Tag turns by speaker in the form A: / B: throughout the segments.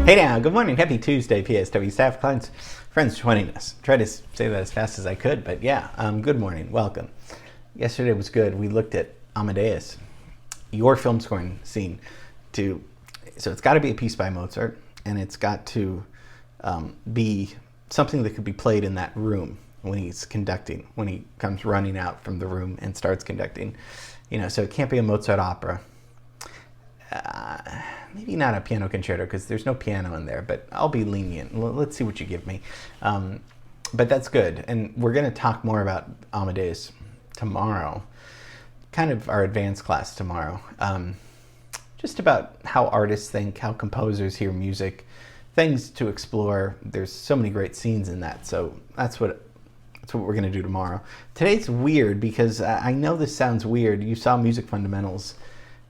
A: Hey now, good morning, happy Tuesday, PSW staff, clients, friends joining us. Try to say that as fast as I could, but yeah, good morning, welcome. Yesterday was good. We looked at Amadeus, your film scoring scene. So it's got to be a piece by Mozart, and it's got to be something that could be played in that room when he's conducting, when he comes running out from the room and starts conducting. So it can't be a Mozart opera. Maybe not a piano concerto because there's no piano in there, but I'll be lenient. Let's see what you give me. But that's good. And we're going to talk more about Amadeus tomorrow, kind of our advanced class tomorrow. Just about how artists think, how composers hear music, things to explore. There's so many great scenes in that. So that's what we're going to do tomorrow. Today's weird because I know this sounds weird. You saw Music Fundamentals.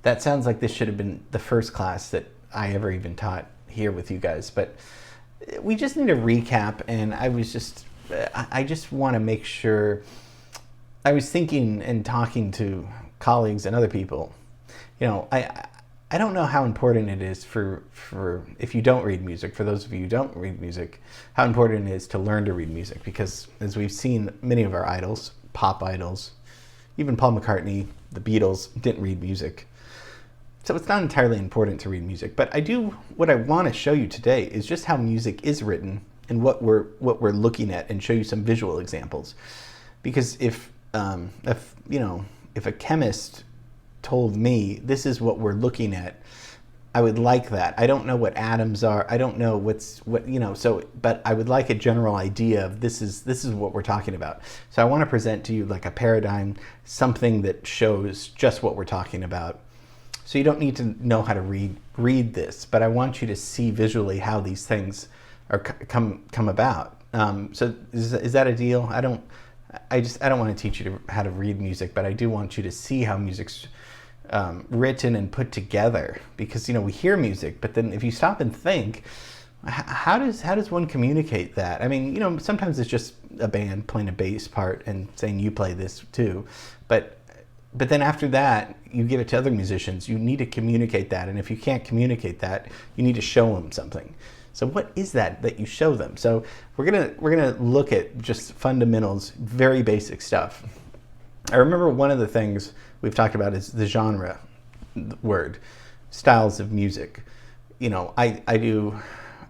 A: That sounds like this should have been the first class that I ever even taught here with you guys. But we just need a recap, and I just want to make sure. I was thinking and talking to colleagues and other people. I don't know how important it is for if you don't read music, for those of you who don't read music, how important it is to learn to read music. Because as we've seen, many of our idols, pop idols, even Paul McCartney, the Beatles, didn't read music. So it's not entirely important to read music, but what I want to show you today is just how music is written and what we're looking at, and show you some visual examples. Because if a chemist told me this is what we're looking at, I would like that. I don't know what atoms are. I don't know but I would like a general idea of this is what we're talking about. So I want to present to you like a paradigm, something that shows just what we're talking about. So you don't need to know how to read this, but I want you to see visually how these things are come about. So is that a deal? I don't want to teach you how to read music, but I do want you to see how music's written and put together. Because we hear music, but then if you stop and think, how does one communicate that? I mean, sometimes it's just a band playing a bass part and saying you play this too, but then after that, you give it to other musicians. You need to communicate that. And if you can't communicate that, you need to show them something. So what is that you show them? So we're gonna look at just fundamentals, very basic stuff. I remember one of the things we've talked about is the genre word, styles of music. I do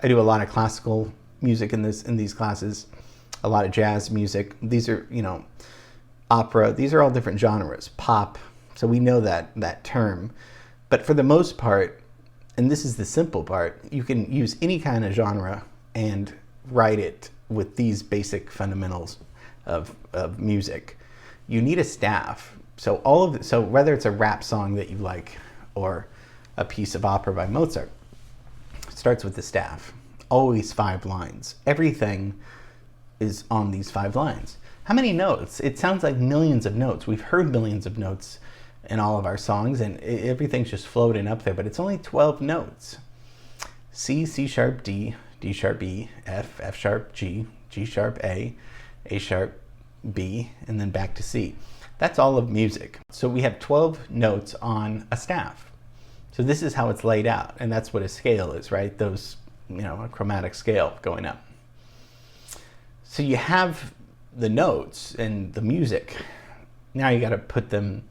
A: a lot of classical music in these classes, a lot of jazz music. These are, opera, these are all different genres, pop, so we know that term. But for the most part, and this is the simple part, you can use any kind of genre and write it with these basic fundamentals of music. You need a staff. So whether it's a rap song that you like or a piece of opera by Mozart, it starts with the staff. Always 5 lines. Everything is on these 5 lines. How many notes? It sounds like millions of notes. We've heard millions of notes in all of our songs, and everything's just floating up there, but it's only 12 notes. C, C sharp, D, D sharp, E, F, F sharp, G, G sharp, A sharp, B, and then back to C. That's all of music. So we have 12 notes on a staff. So this is how it's laid out, and that's what a scale is, right? Those, a chromatic scale going up. So you have the notes and the music. Now you got to put them.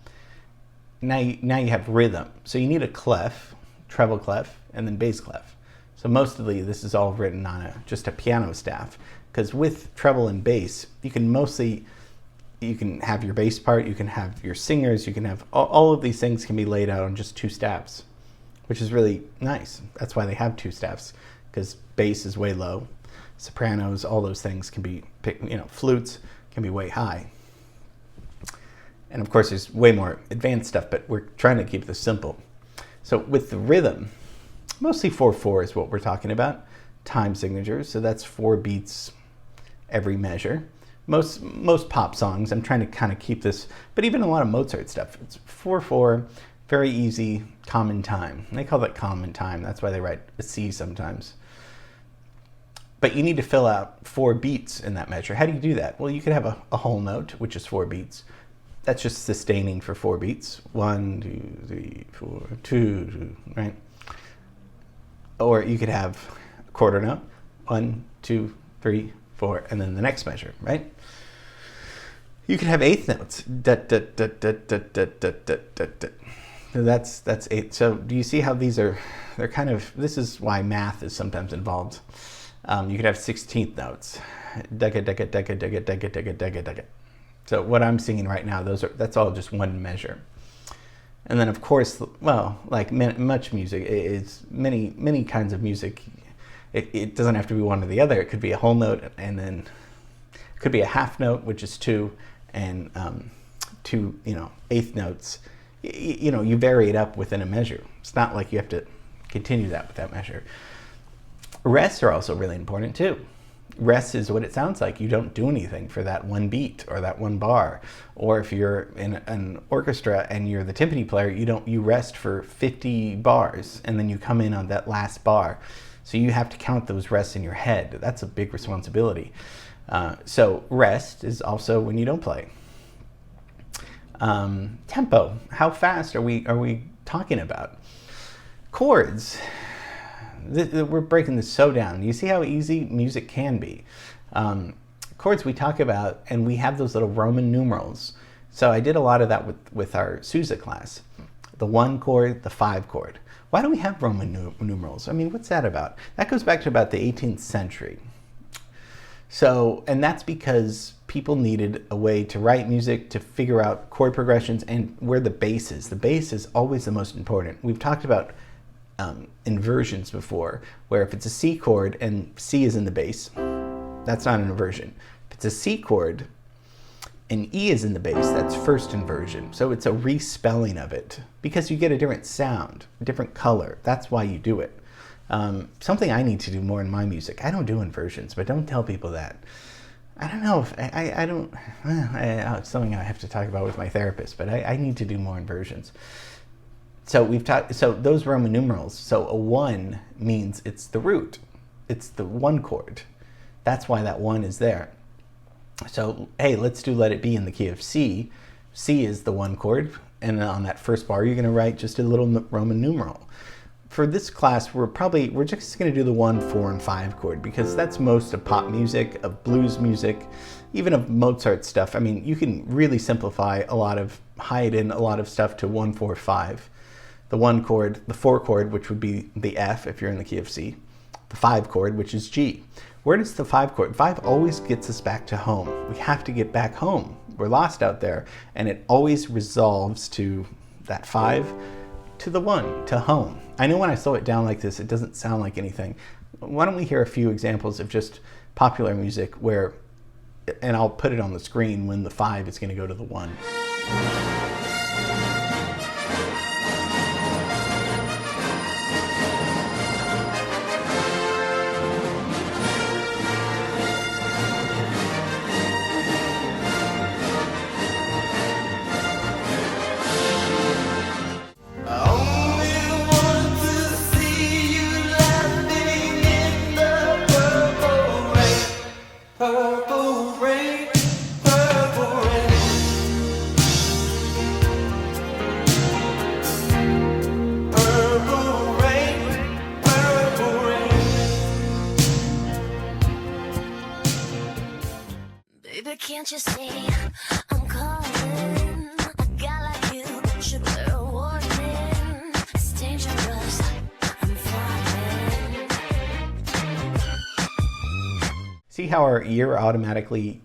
A: Now you have rhythm. So you need a clef, treble clef, and then bass clef. So mostly this is all written on just a piano staff. Because with treble and bass, you can have your bass part, you can have your singers, you can have all of these things can be laid out on just 2 staffs, which is really nice. That's why they have 2 staffs, because bass is way low. Sopranos, all those things can be, flutes can be way high. And of course, there's way more advanced stuff, but we're trying to keep this simple. So with the rhythm, mostly 4/4 is what we're talking about. Time signatures, so that's 4 beats every measure. Most pop songs, I'm trying to kind of keep this, but even a lot of Mozart stuff, it's 4/4, very easy, common time. They call that common time. That's why they write a C sometimes. But you need to fill out 4 beats in that measure. How do you do that? Well, you could have a whole note, which is 4 beats. That's just sustaining for 4 beats. 1, 2, 3, 4, 2, right? Or you could have a quarter note, 1, 2, 3, 4, and then the next measure, right? You could have eighth notes. Da, da, da, da, da, da, da, da, da, da. So that's eight. So do you see how these are? They're kind of. This is why math is sometimes involved. You could have 16th notes. Decca, decca, decca, decca, decca, decca, decca, decca. So what I'm singing right now, that's all just one measure. And then of course, well, like much music, it's many kinds of music. It doesn't have to be one or the other. It could be a whole note, and then it could be a half note, which is 2, and 2, eighth notes. You vary it up within a measure. It's not like you have to continue that with that measure. Rests are also really important too. Rest is what it sounds like. You don't do anything for that one beat or that one bar. Or if you're in an orchestra and you're the timpani player, you rest for 50 bars and then you come in on that last bar. So you have to count those rests in your head. That's a big responsibility. So rest is also when you don't play. Tempo. How fast are we talking about? Chords. We're breaking this so down. You see how easy music can be. Chords we talk about, and we have those little Roman numerals. So I did a lot of that with our Sousa class. The 1 chord, the 5 chord. Why do we have Roman numerals? I mean, what's that about? That goes back to about the 18th century. So, and that's because people needed a way to write music, to figure out chord progressions, and where the bass is. The bass is always the most important. We've talked about inversions before, where if it's a C chord and C is in the bass, that's not an inversion. If it's a C chord and E is in the bass, that's first inversion. So it's a respelling of it because you get a different sound, a different color. That's why you do it. Something I need to do more in my music. I don't do inversions, but don't tell people that. I don't know if I don't. It's something I have to talk about with my therapist, but I need to do more inversions. So we've talked. So those Roman numerals. So a 1 means it's the root. It's the 1 chord. That's why that 1 is there. So hey, let's do Let It Be in the key of C. C is the 1 chord, and on that first bar, you're going to write just a little Roman numeral. For this class, we're just going to do the 1, 4, and 5 chord because that's most of pop music, of blues music, even of Mozart stuff. I mean, you can really simplify hide in a lot of stuff to 1, 4, 5. The 1 chord, the 4 chord, which would be the F if you're in the key of C, the 5 chord, which is G. Where does the 5 chord? 5 always gets us back to home. We have to get back home. We're lost out there, and it always resolves to that 5 to the 1, to home. I know when I slow it down like this, it doesn't sound like anything. Why don't we hear a few examples of just popular music where, and I'll put it on the screen when the 5 is going to go to the 1.
B: Can't you see I'm calling? A guy like you should bear a warning. It's dangerous. I'm falling.
A: See how our ear automatically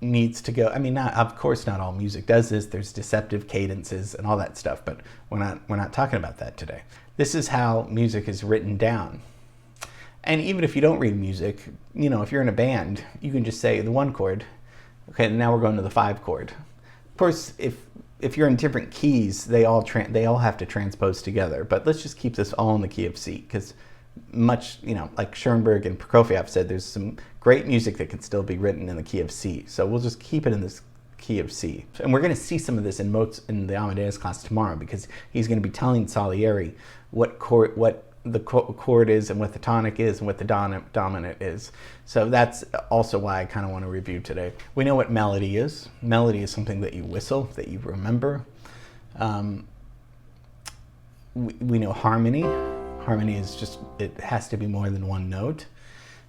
A: needs to go? I mean, of course not all music does this. There's deceptive cadences and all that stuff, but we're not talking about that today. This is how music is written down. And even if you don't read music, if you're in a band, you can just say the 1 chord. Okay, now we're going to the 5 chord. Of course, if you're in different keys, they all have to transpose together. But let's just keep this all in the key of C, because like Schoenberg and Prokofiev said, there's some great music that can still be written in the key of C. So we'll just keep it in this key of C. And we're going to see some of this in the Amadeus class tomorrow, because he's going to be telling Salieri what the chord is and what the tonic is and what the dominant is. So that's also why I kind of want to review today. We know what melody is. Melody is something that you whistle, that you remember. We know harmony. Harmony is just, it has to be more than one note.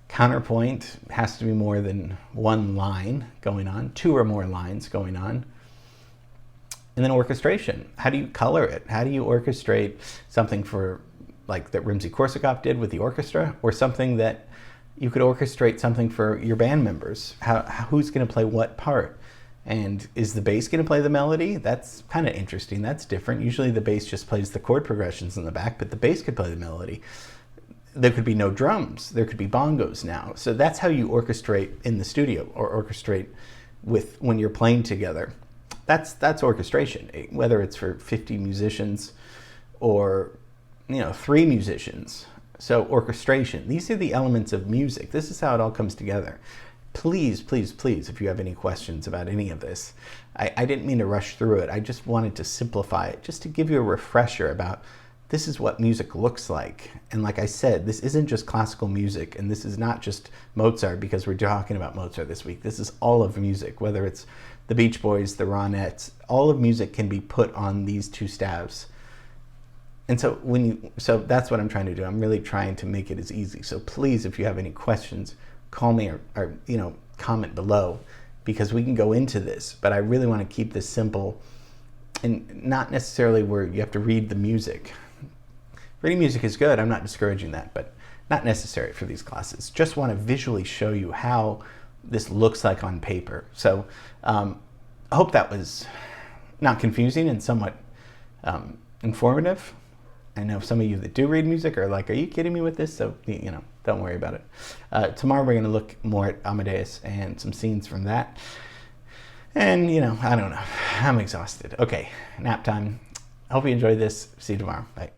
A: Counterpoint has to be more than one line going on, 2 or more lines going on. And then orchestration. How do you color it? How do you orchestrate something for, like that Rimsky-Korsakov did with the orchestra, or something that you could orchestrate something for your band members? Who's going to play what part? And is the bass going to play the melody? That's kind of interesting. That's different. Usually the bass just plays the chord progressions in the back, but the bass could play the melody. There could be no drums. There could be bongos now. So that's how you orchestrate in the studio, or orchestrate with when you're playing together. That's orchestration, whether it's for 50 musicians or 3 musicians. So orchestration, these are the elements of music. This is how it all comes together. Please, please, please, if you have any questions about any of this, I didn't mean to rush through it. I just wanted to simplify it, just to give you a refresher about this is what music looks like. And like I said, this isn't just classical music, and this is not just Mozart because we're talking about Mozart this week. This is all of music, whether it's the Beach Boys, the Ronettes, all of music can be put on these 2 staves. And so so that's what I'm trying to do. I'm really trying to make it as easy. So please, if you have any questions, call me or comment below, because we can go into this. But I really want to keep this simple, and not necessarily where you have to read the music. Reading music is good. I'm not discouraging that, but not necessary for these classes. Just want to visually show you how this looks like on paper. So I hope that was not confusing and somewhat informative. I know some of you that do read music are like, are you kidding me with this? So, don't worry about it. Tomorrow we're going to look more at Amadeus and some scenes from that. And, I don't know. I'm exhausted. Okay, nap time. I hope you enjoyed this. See you tomorrow. Bye.